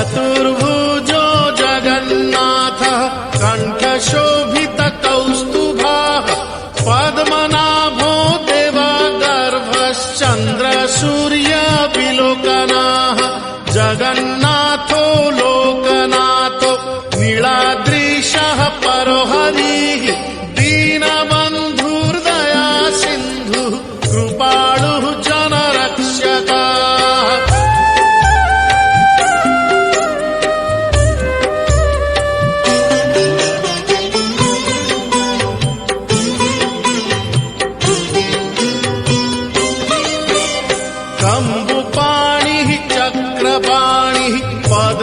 चतुर्भुजो जगन्नाथः कण्ठशोभितकौस्तुभः पद्मनाभो देवगर्भश्चन्द्रसूर्यविलोकनः जगन्नाथो लोकनाथो नीलाद्रीशः परो हरिः दीनबन्धुर्दया सिन्धुः कृपालुः जनरक्षकः। कम्बुपाणिः चक्रपाणिः पद